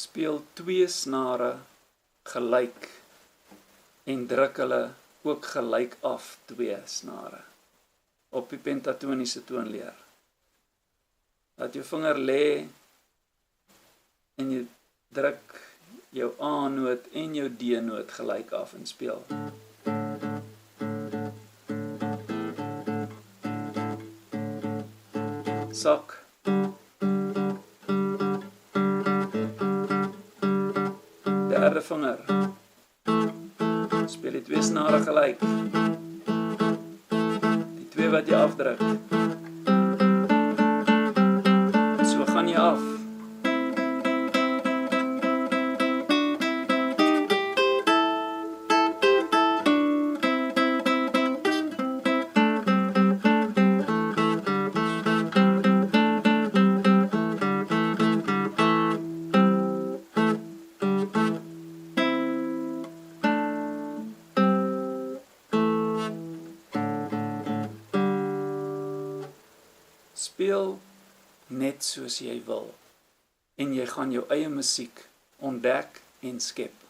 speel 2 snare gelyk en druk hulle ook gelyk af 2 snare op die pentatoniese toonleer. Laat jou vinger lê en jy druk jou A-noot en jou D-noot gelyk af en speel. Sak. Derde vinger. Speel die 2 snare gelyk. Die 2 wat jy afdruk. So gaan jy af. Speel net soos jy wil en jy gaan jou eie musiek ontdek en skep.